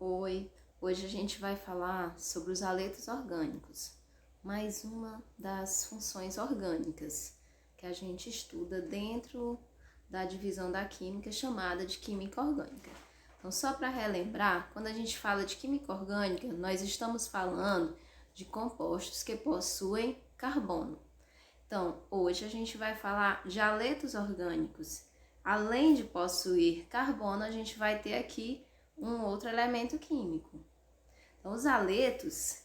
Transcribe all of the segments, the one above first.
Oi, hoje a gente vai falar sobre os haletos orgânicos, mais uma das funções orgânicas que a gente estuda dentro da divisão da química chamada de química orgânica. Então, só para relembrar, quando a gente fala de química orgânica, nós estamos falando de compostos que possuem carbono. Então, hoje a gente vai falar de haletos orgânicos. Além de possuir carbono, a gente vai ter aqui um outro elemento químico. Então, os haletos,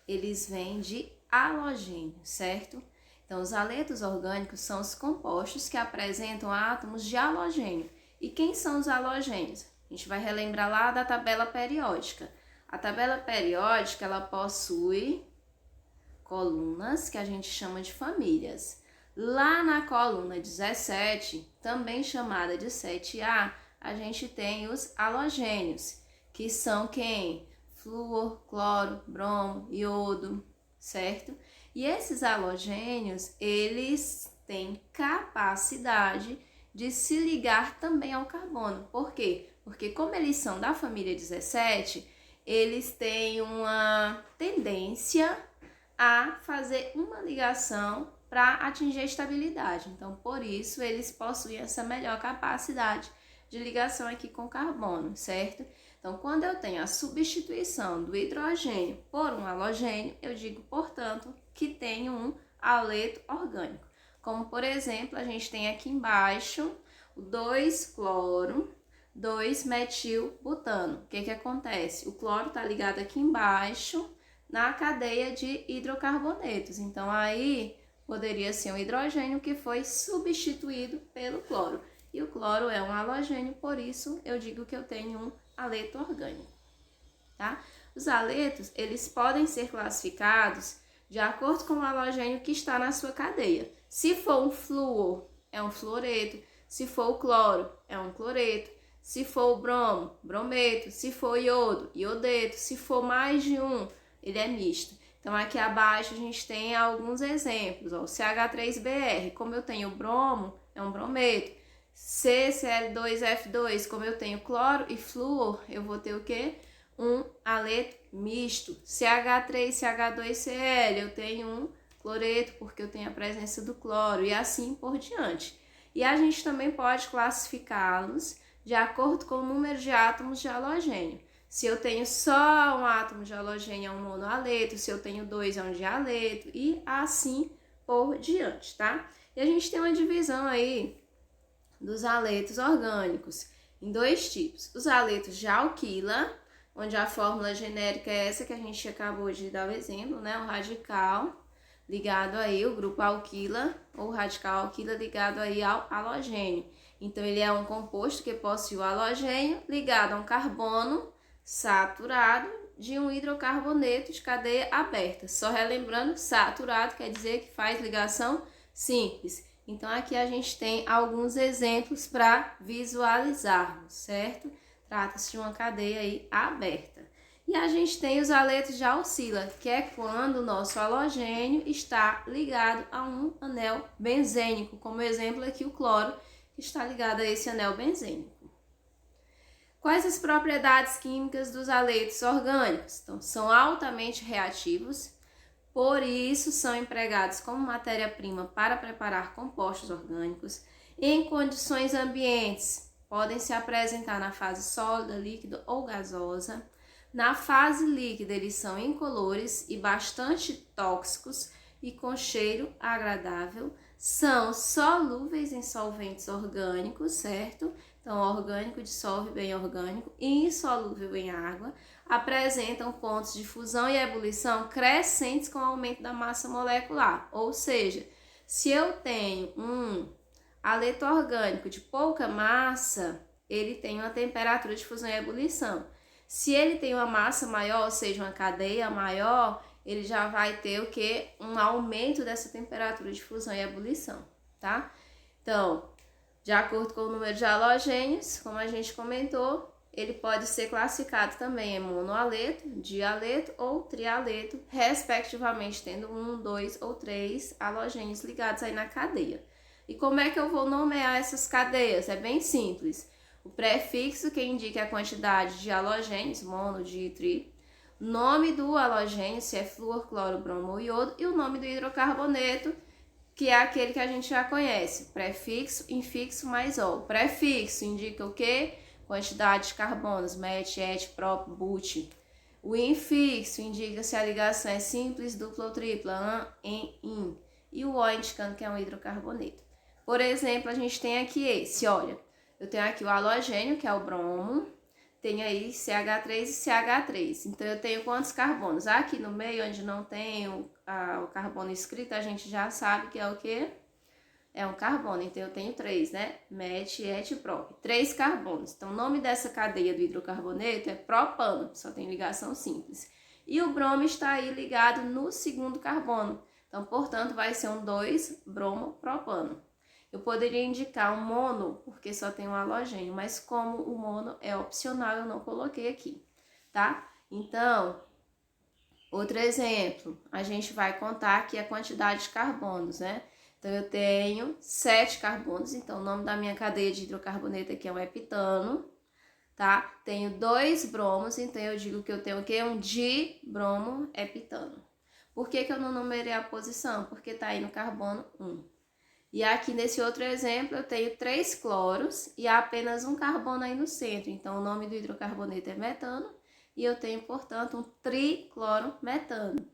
eles vêm de halogênio, certo? Então, os haletos orgânicos são os compostos que apresentam átomos de halogênio. E quem são os halogênios? A gente vai relembrar lá da tabela periódica. A tabela periódica, ela possui colunas que a gente chama de famílias. Lá na coluna 17, também chamada de 7A, a gente tem os halogênios, que são quem? Flúor, cloro, bromo, iodo, certo? E esses halogênios, eles têm capacidade de se ligar também ao carbono. Por quê? Porque como eles são da família 17, eles têm uma tendência a fazer uma ligação para atingir a estabilidade. Então, por isso, eles possuem essa melhor capacidade de ligação aqui com carbono, certo? Então, quando eu tenho a substituição do hidrogênio por um halogênio, eu digo, portanto, que tenho um haleto orgânico. Como, por exemplo, a gente tem aqui embaixo o 2-cloro, 2-metilbutano. O que acontece? O cloro está ligado aqui embaixo na cadeia de hidrocarbonetos. Então, aí poderia ser um hidrogênio que foi substituído pelo cloro. E o cloro é um halogênio, por isso eu digo que eu tenho um haleto orgânico, tá? Os haletos, eles podem ser classificados de acordo com o halogênio que está na sua cadeia. Se for um flúor, é um fluoreto. Se for o cloro, é um cloreto. Se for o bromo, brometo. Se for iodo, iodeto. Se for mais de um, ele é misto. Então, aqui abaixo a gente tem alguns exemplos. Ó, o CH3BR, como eu tenho bromo, é um brometo. CCl2F2, como eu tenho cloro e flúor, eu vou ter o quê? Um haleto misto. CH3CH2Cl, eu tenho um cloreto, porque eu tenho a presença do cloro, e assim por diante. E a gente também pode classificá-los de acordo com o número de átomos de halogênio. Se eu tenho só um átomo de halogênio, é um monohaleto. Se eu tenho dois, é um dialeto. E assim por diante, tá? E a gente tem uma divisão aí dos haletos orgânicos em dois tipos. Os haletos de alquila, onde a fórmula genérica é essa que a gente acabou de dar o exemplo, né? O radical ligado aí, o grupo alquila, ou radical alquila ligado aí ao halogênio. Então, ele é um composto que possui o halogênio ligado a um carbono saturado de um hidrocarboneto de cadeia aberta. Só relembrando, saturado quer dizer que faz ligação simples. Então, aqui a gente tem alguns exemplos para visualizarmos, certo? Trata-se de uma cadeia aí aberta. E a gente tem os haletos de alcila, que é quando o nosso halogênio está ligado a um anel benzênico, como exemplo aqui o cloro, que está ligado a esse anel benzênico. Quais as propriedades químicas dos haletos orgânicos? Então, são altamente reativos, por isso são empregados como matéria-prima para preparar compostos orgânicos. Em condições ambientes, podem se apresentar na fase sólida, líquida ou gasosa. Na fase líquida, eles são incolores e bastante tóxicos e com cheiro agradável. São solúveis em solventes orgânicos, certo? Então, orgânico dissolve bem orgânico, insolúvel em água. Apresentam pontos de fusão e ebulição crescentes com o aumento da massa molecular. Ou seja, se eu tenho um haleto orgânico de pouca massa, ele tem uma temperatura de fusão e ebulição. Se ele tem uma massa maior, ou seja, uma cadeia maior, ele já vai ter o quê? Um aumento dessa temperatura de fusão e ebulição, tá? Então, de acordo com o número de halogênios, como a gente comentou, ele pode ser classificado também em monohaleto, dialeto ou trialeto, respectivamente, tendo 1, 2 ou 3 halogênios ligados aí na cadeia. E como é que eu vou nomear essas cadeias? É bem simples. O prefixo que indica a quantidade de halogênios, mono, di, tri. Nome do halogênio, se é flúor, cloro, bromo ou iodo. E o nome do hidrocarboneto, que é aquele que a gente já conhece. Prefixo, infixo mais O. Prefixo indica o quê? Quantidade de carbonos, met, et, prop, but. O infixo indica se a ligação é simples, dupla ou tripla, an, em, in. E o O indicando que é um hidrocarboneto. Por exemplo, a gente tem aqui esse, olha. Eu tenho aqui o halogênio, que é o bromo. Tem aí CH3 e CH3. Então, eu tenho quantos carbonos? Aqui no meio, onde não tem o carbono escrito, a gente já sabe que é o quê? É um carbono. Então, eu tenho 3, né? Met, et, prop. 3 carbonos. Então, o nome dessa cadeia do hidrocarboneto é propano. Só tem ligação simples. E o bromo está aí ligado no segundo carbono. Então, portanto, vai ser um 2-bromo-propano. Eu poderia indicar um mono, porque só tem um halogênio, mas como o mono é opcional, eu não coloquei aqui, tá? Então, outro exemplo, a gente vai contar aqui a quantidade de carbonos, né? Então, eu tenho 7 carbonos, então o nome da minha cadeia de hidrocarboneto aqui é um heptano, tá? Tenho 2 bromos, então eu digo que eu tenho o quê? Um dibromo-heptano. Por que que eu não numerei a posição? Porque tá aí no carbono 1. E aqui nesse outro exemplo eu tenho 3 cloros e há apenas um carbono aí no centro. Então o nome do hidrocarboneto é metano e eu tenho, portanto, um triclorometano.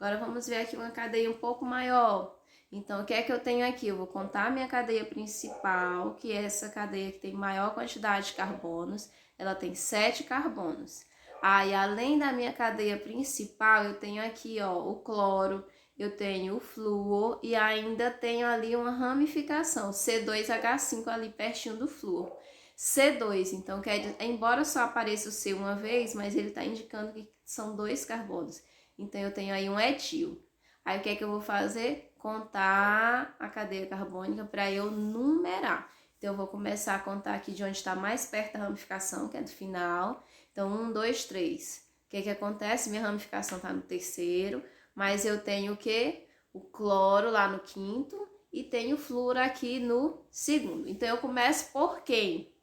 Agora vamos ver aqui uma cadeia um pouco maior. Então o que é que eu tenho aqui? Eu vou contar a minha cadeia principal, que é essa cadeia que tem maior quantidade de carbonos. Ela tem 7 carbonos. E além da minha cadeia principal, eu tenho aqui, ó, o cloro. Eu tenho o flúor e ainda tenho ali uma ramificação, C2H5 ali pertinho do flúor. C2, então, embora só apareça o C uma vez, mas ele está indicando que são 2 carbonos. Então, eu tenho aí um etil. Aí, o que é que eu vou fazer? Contar a cadeia carbônica para eu numerar. Então, eu vou começar a contar aqui de onde está mais perto da ramificação, que é do final. Então, 1, 2, 3. O que é que acontece? Minha ramificação está no terceiro. Mas eu tenho o quê? O cloro lá no quinto e tenho o flúor aqui no segundo. Então, eu começo por quem?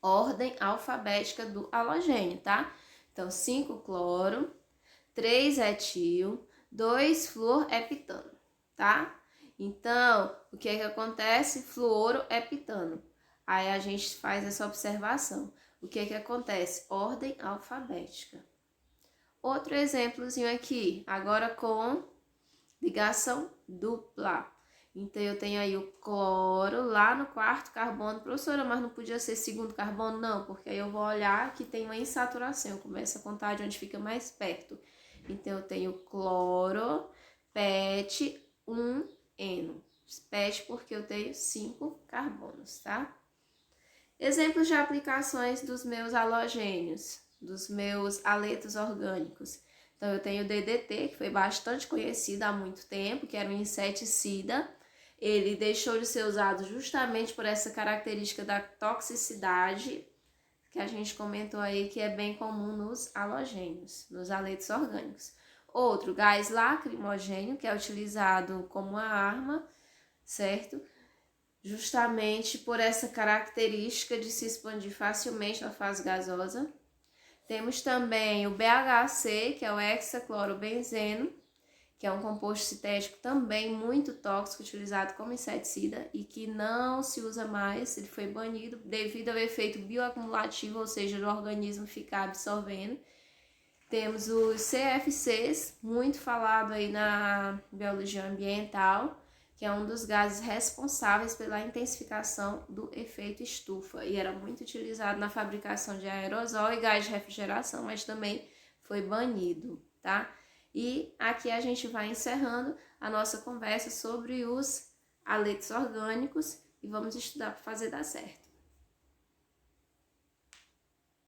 Ordem alfabética do halogênio, tá? Então, 5 cloro, 3 etil, 2 fluorheptano, tá? Então, o que é que acontece? Fluoroheptano. Aí a gente faz essa observação. O que é que acontece? Ordem alfabética. Outro exemplozinho aqui, agora com ligação dupla. Então, eu tenho aí o cloro lá no quarto carbono. Professora, mas não podia ser segundo carbono? Não, porque aí eu vou olhar que tem uma insaturação. Eu começo a contar de onde fica mais perto. Então, eu tenho cloro, PET, 1, eno. PET porque eu tenho 5 carbonos, tá? Exemplos de aplicações dos meus halogênios, dos meus haletos orgânicos. Então, eu tenho o DDT, que foi bastante conhecido há muito tempo, que era um inseticida. Ele deixou de ser usado justamente por essa característica da toxicidade, que a gente comentou aí, que é bem comum nos halogênios, nos haletos orgânicos. Outro, gás lacrimogênio, que é utilizado como uma arma, certo? Justamente por essa característica de se expandir facilmente na fase gasosa. Temos também o BHC, que é o hexaclorobenzeno, que é um composto sintético também muito tóxico, utilizado como inseticida e que não se usa mais, ele foi banido devido ao efeito bioacumulativo, ou seja, do organismo ficar absorvendo. Temos os CFCs, muito falado aí na biologia ambiental, que é um dos gases responsáveis pela intensificação do efeito estufa e era muito utilizado na fabricação de aerosol e gás de refrigeração, mas também foi banido, tá? E aqui a gente vai encerrando a nossa conversa sobre os haletos orgânicos e vamos estudar para fazer dar certo.